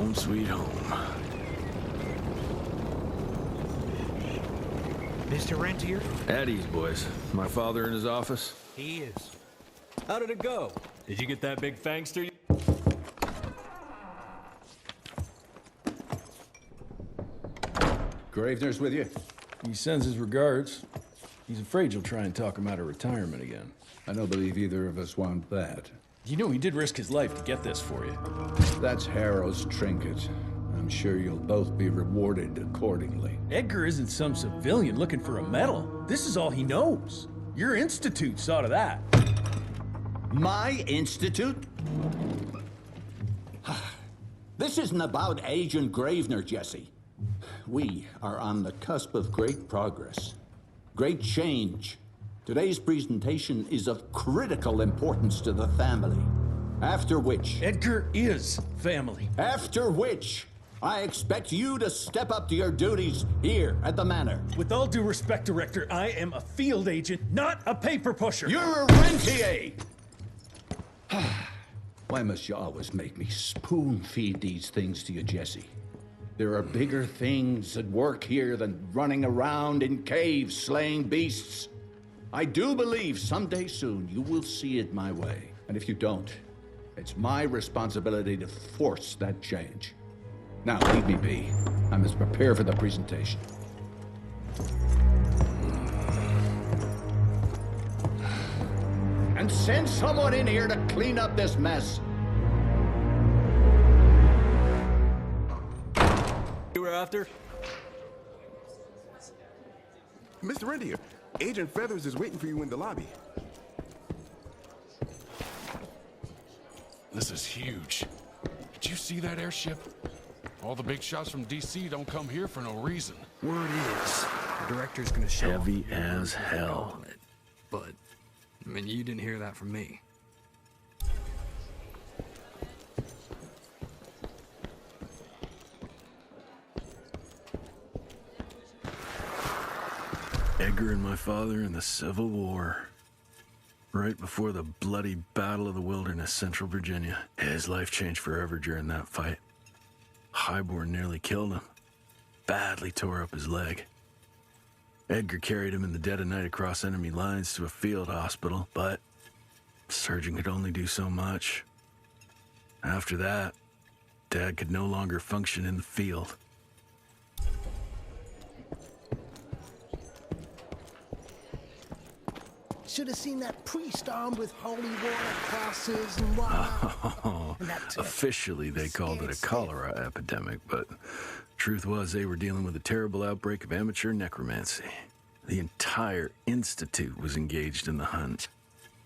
Home sweet home. Mr. Rentier? At ease, boys. My father in his office? He is. How did it go? Did you get that big fangster? Gravener's with you? He sends his regards. He's afraid you'll try and talk him out of retirement again. I don't believe either of us want that. You know he did risk his life to get this for you. That's Harrow's trinket. I'm sure you'll both be rewarded accordingly. Edgar isn't some civilian looking for a medal. This is all he knows. Your institute saw to that. My institute? This isn't about Agent Gravener, Jesse. We are on the cusp of great progress, great change. Today's presentation is of critical importance to the family. After which... Edgar is family. After which, I expect you to step up to your duties here at the Manor. With all due respect, Director, I am a field agent, not a paper pusher. You're a rentier! Why must you always make me spoon-feed these things to you, Jesse? There are bigger things at work here than running around in caves slaying beasts. I do believe someday soon you will see it my way. And if you don't, it's my responsibility to force that change. Now, leave me be. I must prepare for the presentation. And send someone in here to clean up this mess. You were after? Mr. Rentier, Agent Feathers is waiting for you in the lobby. This is huge. Did you see that airship? All the big shots from DC don't come here for no reason. Word is, the director's gonna show Heavy as hell. But, I mean, you didn't hear that from me. Edgar and my father in the Civil War. Right before the bloody Battle of the Wilderness, Central Virginia. His life changed forever during that fight. Highborn nearly killed him. Badly tore up his leg. Edgar carried him in the dead of night across enemy lines to a field hospital, but surgeon could only do so much. After that, Dad could no longer function in the field. Should have seen that priest armed with holy water crosses and whatnot. Officially, they called it a cholera epidemic, but truth was they were dealing with a terrible outbreak of amateur necromancy. The entire institute was engaged in the hunt.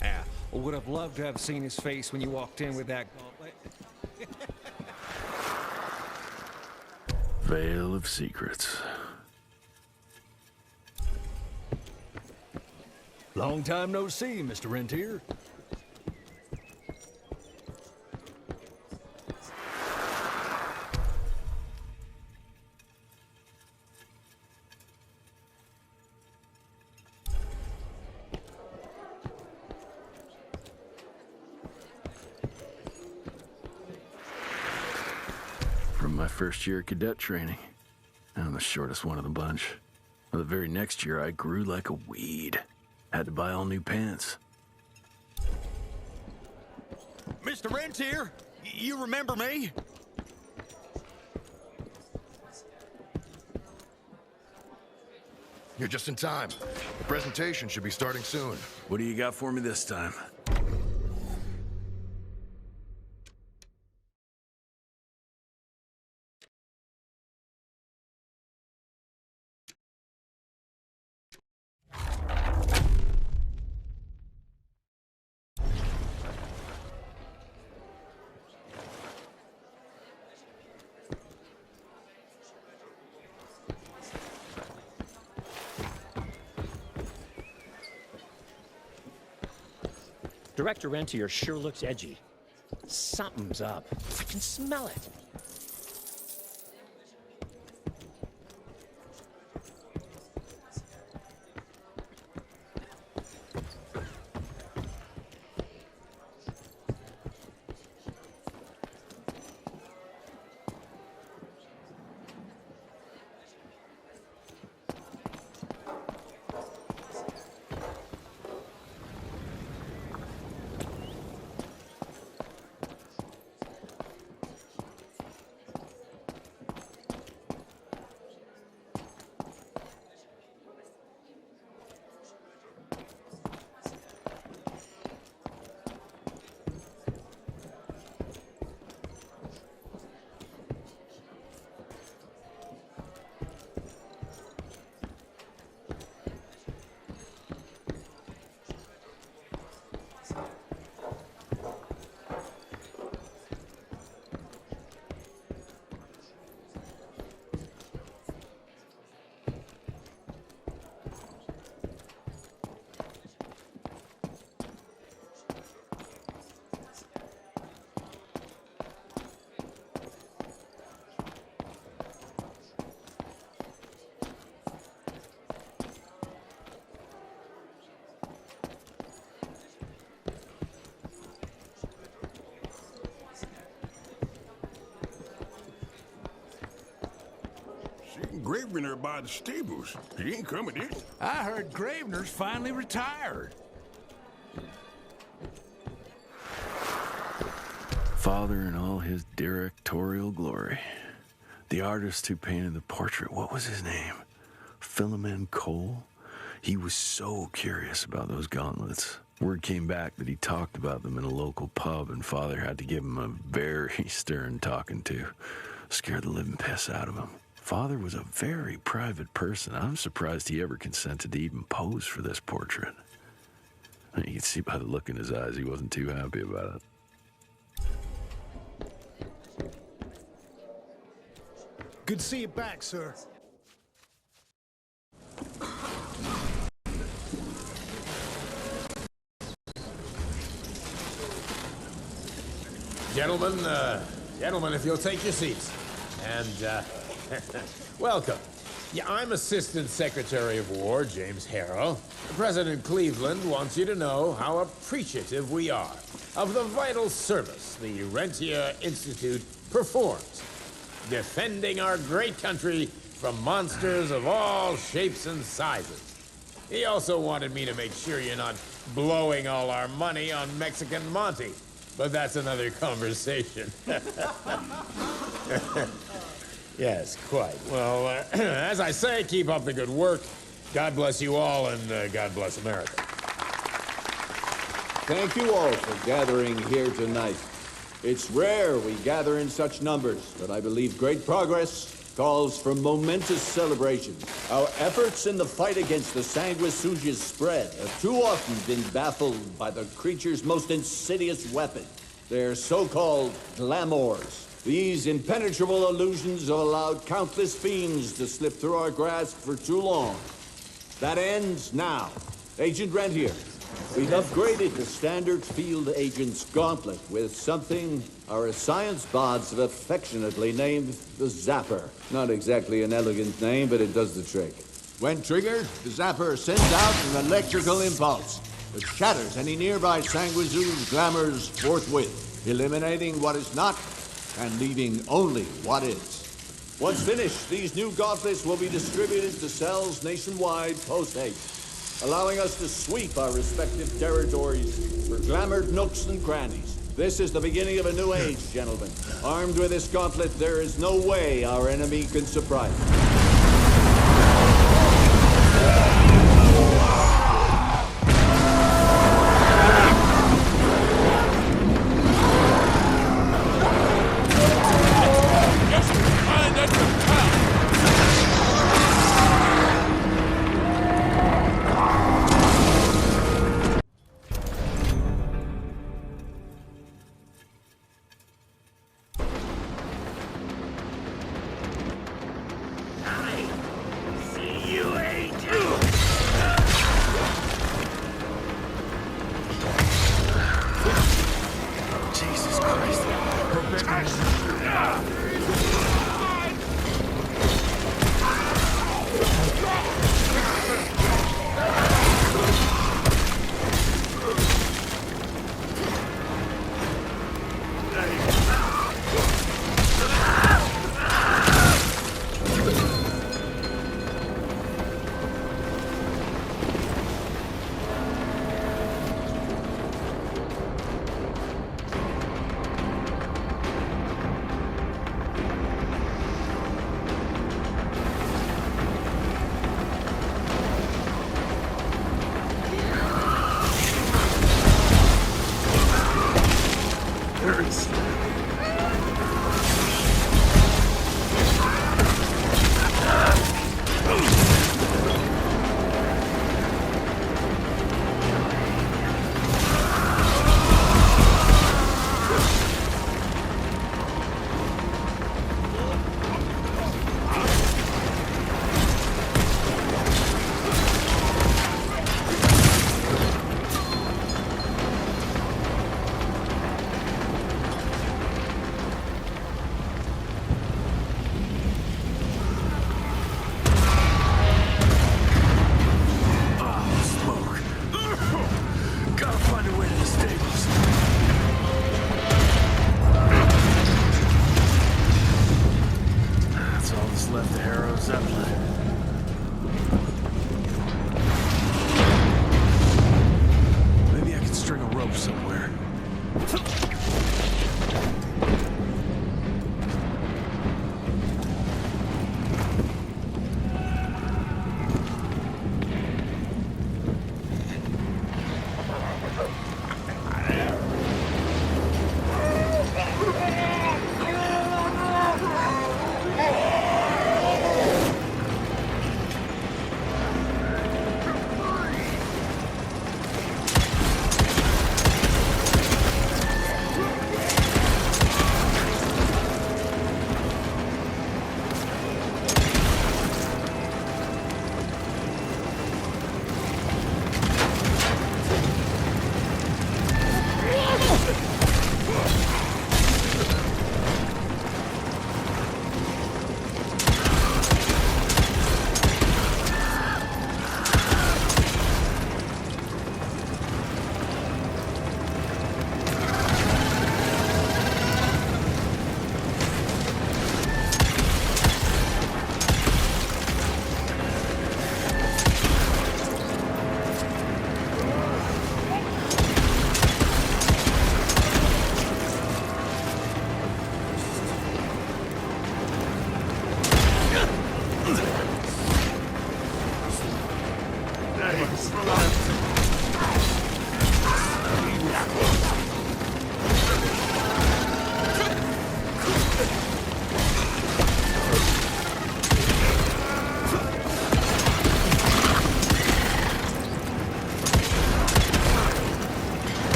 Yeah, I would have loved to have seen his face when you walked in with that gauntlet. Veil of secrets. Long time no see, Mr. Rentier. From my first year of cadet training, I'm the shortest one of the bunch. Well, the very next year, I grew like a weed. Had to buy all new pants. Mr. Rentier, you remember me? You're just in time. The presentation should be starting soon. What do you got for me this time? Director Rentier sure looks edgy. Something's up. I can smell it. Gravener by the stables. He ain't coming in. I heard Gravener's finally retired. Father in all his directorial glory. The artist who painted the portrait, what was his name? Philemon Cole? He was so curious about those gauntlets. Word came back that he talked about them in a local pub, and Father had to give him a very stern talking to. Scared the living piss out of him. Father was a very private person. I'm surprised he ever consented to even pose for this portrait. You can see by the look in his eyes he wasn't too happy about it. Good to see you back, sir. Gentlemen, if you'll take your seats. And, welcome. Yeah, I'm Assistant Secretary of War, James Harrow. President Cleveland wants you to know how appreciative we are of the vital service the Rentia Institute performs, defending our great country from monsters of all shapes and sizes. He also wanted me to make sure you're not blowing all our money on Mexican Monty. But that's another conversation. Yes, quite. Well, as I say, keep up the good work. God bless you all, and God bless America. Thank you all for gathering here tonight. It's rare we gather in such numbers, but I believe great progress calls for momentous celebration. Our efforts in the fight against the sanguisuga's spread have too often been baffled by the creature's most insidious weapon, their so-called glamours. These impenetrable illusions have allowed countless fiends to slip through our grasp for too long. That ends now. Agent Rentier, we've upgraded the standard field agent's gauntlet with something our science bots have affectionately named the Zapper. Not exactly an elegant name, but it does the trick. When triggered, the Zapper sends out an electrical impulse that shatters any nearby sanguisuga's glamours forthwith, eliminating what is not and leaving only what is. Once finished, these new gauntlets will be distributed to cells nationwide post-haste, allowing us to sweep our respective territories for glamored nooks and crannies. This is the beginning of a new age, gentlemen. Armed with this gauntlet, there is no way our enemy can surprise us.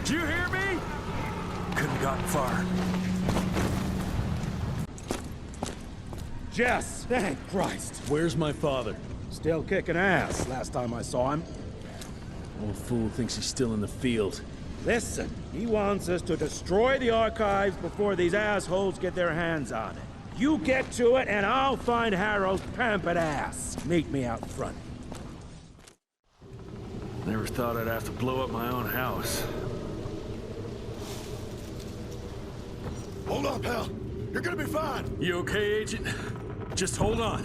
Did you hear me? Couldn't have gotten far. Jess, thank Christ. Where's my father? Still kicking ass, last time I saw him. Old fool thinks he's still in the field. Listen, he wants us to destroy the archives before these assholes get their hands on it. You get to it, and I'll find Harrow's pampered ass. Meet me out front. Never thought I'd have to blow up my own house. Hold up, pal. You're gonna be fine. You okay, Agent? Just hold on.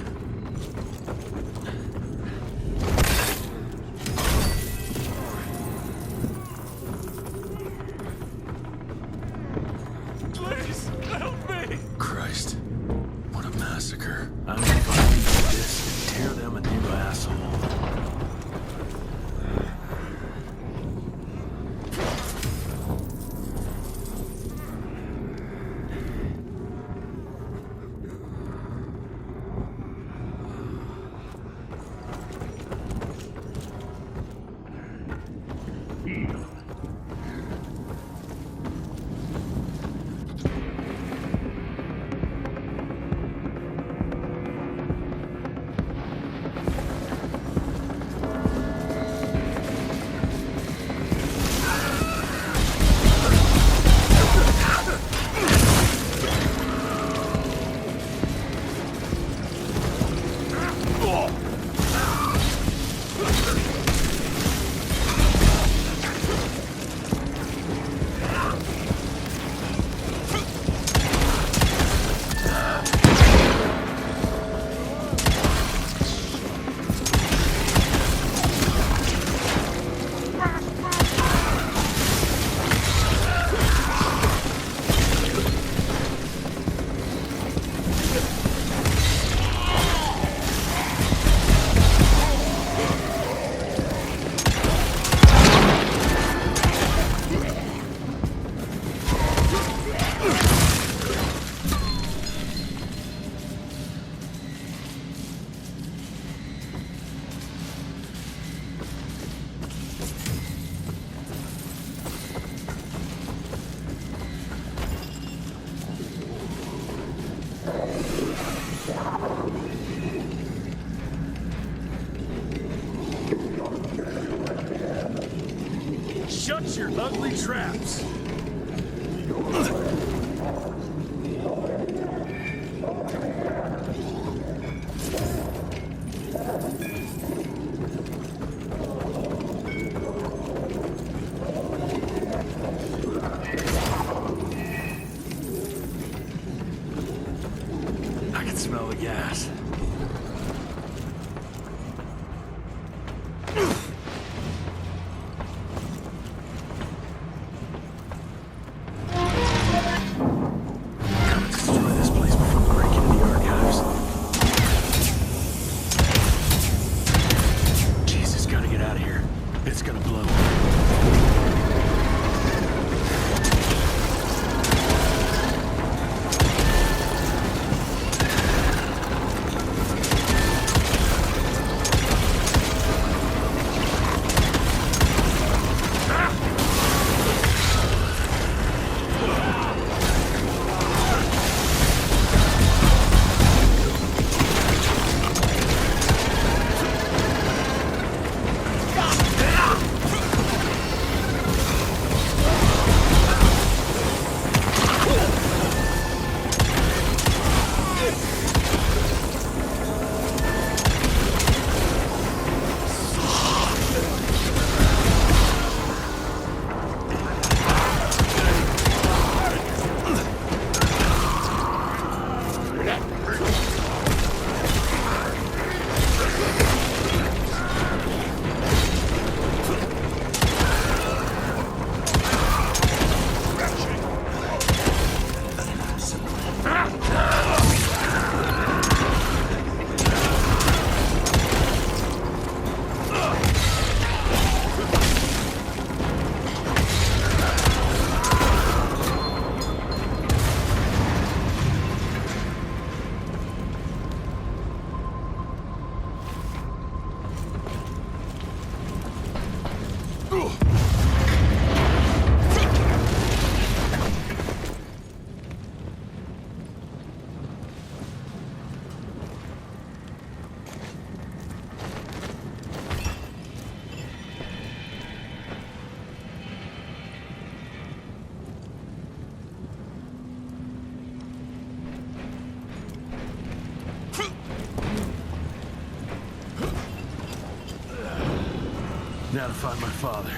Please, help me! Christ. What a massacre. I'm gonna find this and tear them a new asshole. Shut your ugly traps! I can smell the gas. Now to find my father.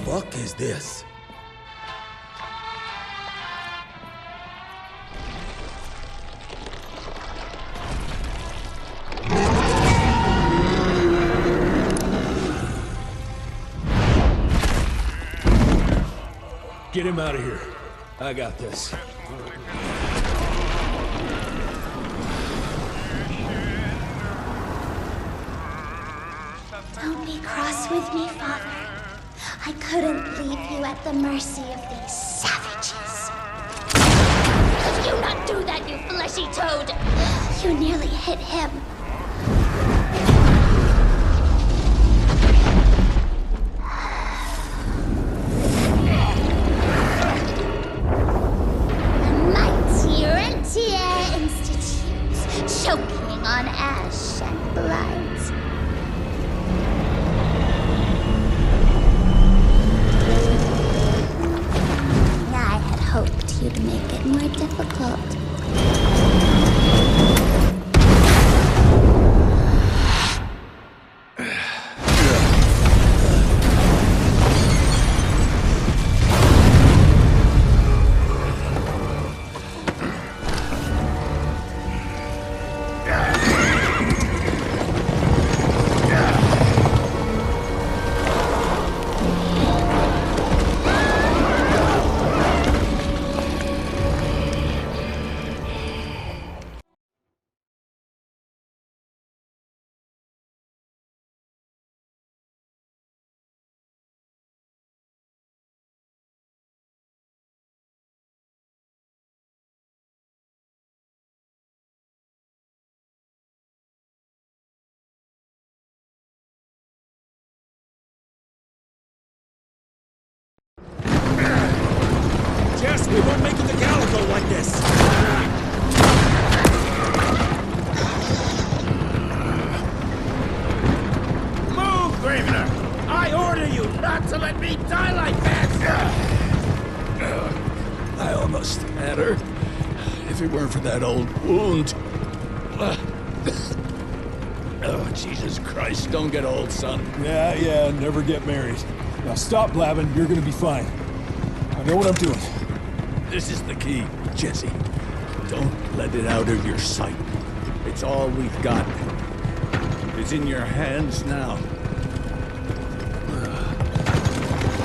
Fuck is this? Get him out of here. I got this. Don't be cross with me, Father. I couldn't leave you at the mercy of these savages. Could you not do that, you fleshy toad? You nearly hit him. Choking on ash and blood. I had hoped you'd make it more difficult. Jess, we won't make it to Calico like this! Move, Gravener! I order you not to let me die like that! I almost had her. If it weren't for that old wound. Oh, Jesus Christ, don't get old, son. Yeah, never get married. Now stop blabbing, you're gonna be fine. I know what I'm doing. This is the key, Jesse. Don't let it out of your sight. It's all we've got. It's in your hands now.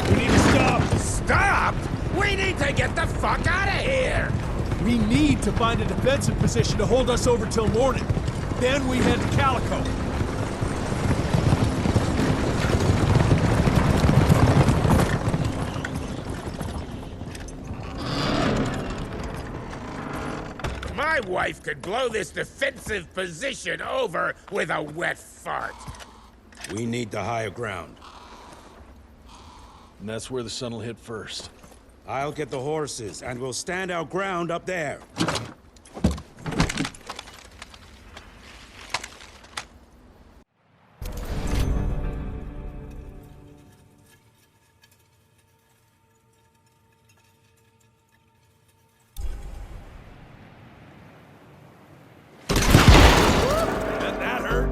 We need to stop! Stop! We need to get the fuck out of here! We need to find a defensive position to hold us over till morning. Then we head to Calico. My wife could blow this defensive position over with a wet fart. We need the higher ground. And that's where the sun will hit first. I'll get the horses, and we'll stand our ground up there. That hurt.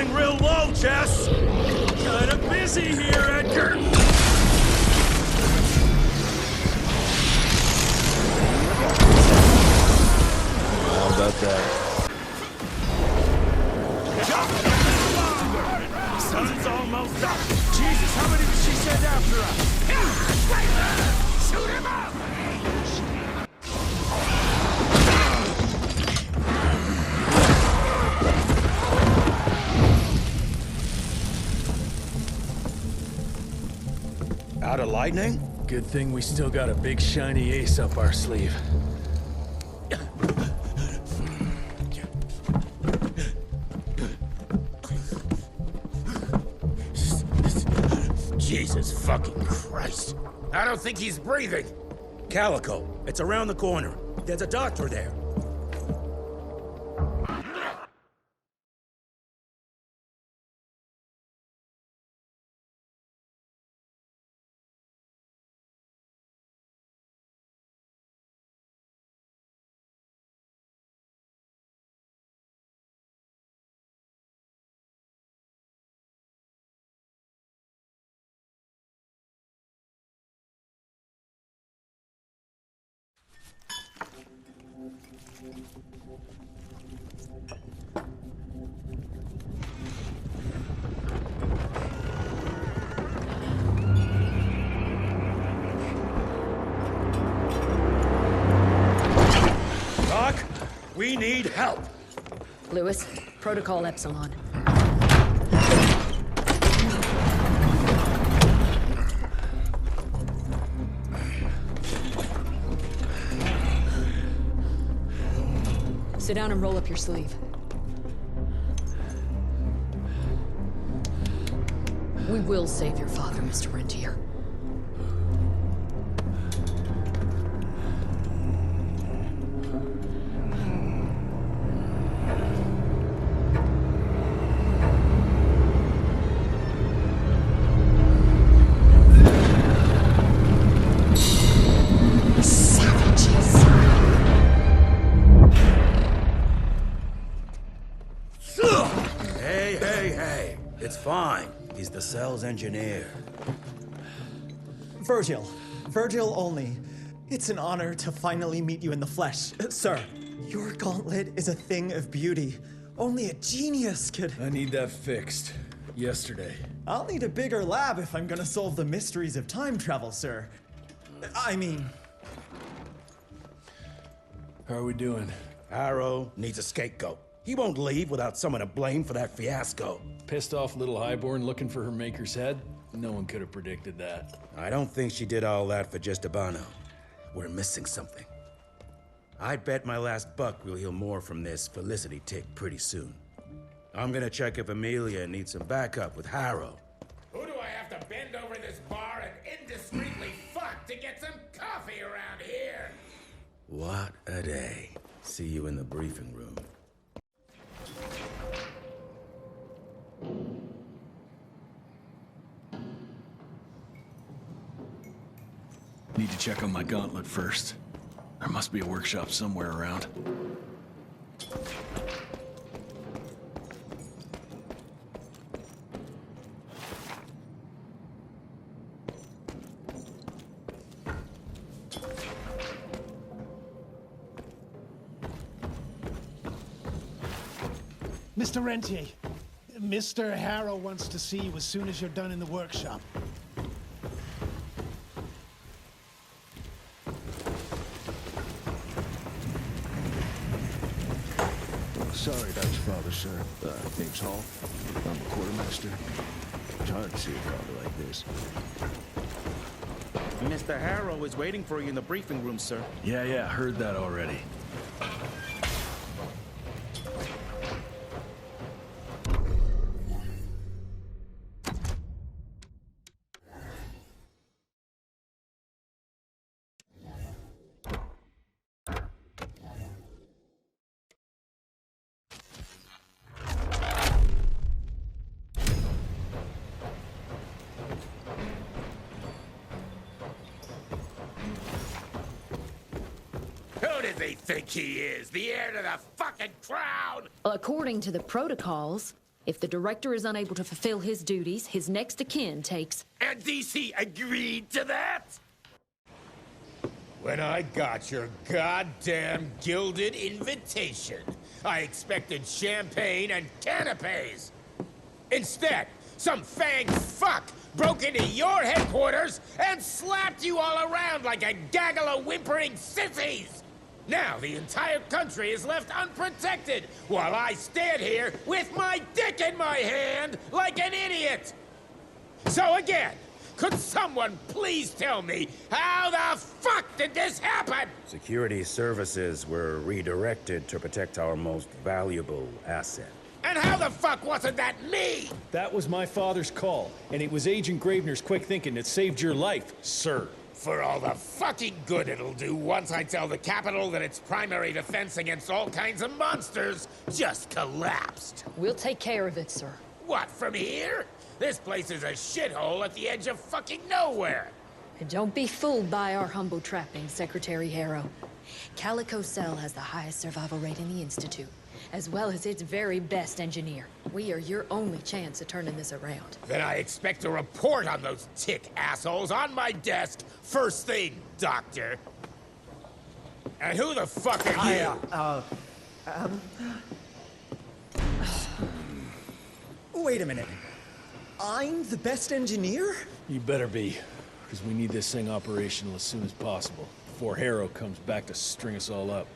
flying real low, Jess! Kinda busy here, Edgar! How about that? Sun's almost up! Jesus, how many did she send after us? Shoot him up! Out of lightning? Good thing we still got a big shiny ace up our sleeve. Jesus fucking Christ. I don't think he's breathing. Calico, it's around the corner. There's a doctor there. Doc, we need help. Lewis, Protocol Epsilon. Sit down and roll up your sleeve. We will save your father, Mr. Rentier. Hey. It's fine. He's the cell's engineer. Virgil. Virgil only. It's an honor to finally meet you in the flesh. Sir, your gauntlet is a thing of beauty. Only a genius could... I need that fixed. Yesterday. I'll need a bigger lab if I'm gonna solve the mysteries of time travel, sir. I mean... How are we doing? Harrow needs a scapegoat. He won't leave without someone to blame for that fiasco. Pissed off little highborn looking for her maker's head? No one could have predicted that. I don't think she did all that for just Abano. We're missing something. I bet my last buck we'll hear more from this Felicity tick pretty soon. I'm gonna check if Amelia needs some backup with Harrow. Who do I have to bend over this bar and indiscreetly fuck to get some coffee around here? What a day. See you in the briefing room. Need to check on my gauntlet first. There must be a workshop somewhere around. Mr. Rentier, Mr. Harrow wants to see you as soon as you're done in the workshop. Sorry, Dutch Father, sir. Name's Hall. I'm a quartermaster. It's hard to see a father like this. Mr. Harrow is waiting for you in the briefing room, sir. Yeah, heard that already. Who does he think he is? The heir to the fucking crown? According to the protocols, If the director is unable to fulfill his duties, his next of kin takes... And DC agreed to that? When I got your goddamn gilded invitation, I expected champagne and canapes. Instead, some fang fuck broke into your headquarters and slapped you all around like a gaggle of whimpering sissies! Now the entire country is left unprotected while I stand here with my dick in my hand like an idiot! So again, could someone please tell me how the fuck did this happen? Security services were redirected to protect our most valuable asset. And how the fuck wasn't that me? That was my father's call, and it was Agent Gravener's quick thinking that saved your life, sir. For all the fucking good it'll do once I tell the Capitol that its primary defense against all kinds of monsters just collapsed. We'll take care of it, sir. What, from here? This place is a shithole at the edge of fucking nowhere. And don't be fooled by our humble trappings, Secretary Harrow. Calico Cell has the highest survival rate in the Institute, as well as its very best engineer. We are your only chance of turning this around. Then I expect a report on those tick assholes on my desk first thing, Doctor. And who the fuck are you? Wait a minute. I'm the best engineer? You better be, because we need this thing operational as soon as possible, before Harrow comes back to string us all up.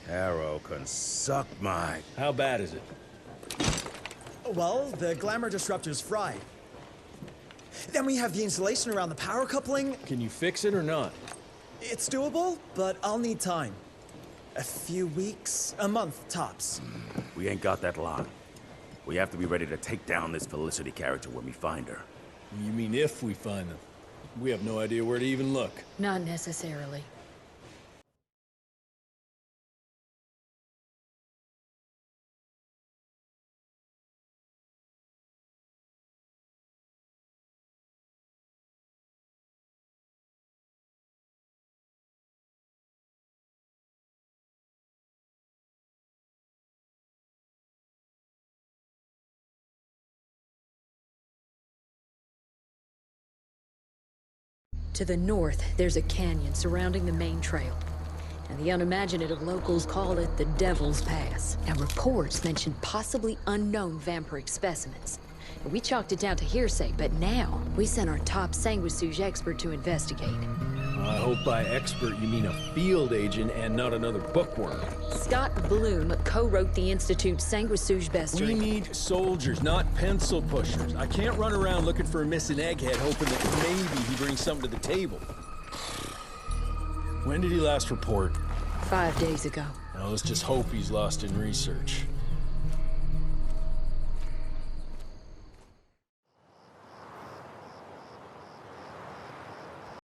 Harrow can suck my... How bad is it? Well, the glamour disruptor's fried. Then we have the insulation around the power coupling. Can you fix it or not? It's doable, but I'll need time. A few weeks, a month, tops. We ain't got that long. We have to be ready to take down this Felicity character when we find her. You mean if we find them? We have no idea where to even look. Not necessarily. To the north, there's a canyon surrounding the main trail. And the unimaginative locals call it the Devil's Pass. Now, reports mention possibly unknown vampiric specimens. And we chalked it down to hearsay, but now we sent our top sanguisuge expert to investigate. I hope by expert you mean a field agent and not another bookworm. Scott Bloom co-wrote the Institute's sanguisuge bestiary. We need soldiers, not pencil pushers. I can't run around looking for a missing egghead hoping that maybe he brings something to the table. When did he last report? 5 days ago. Now let's just hope he's lost in research.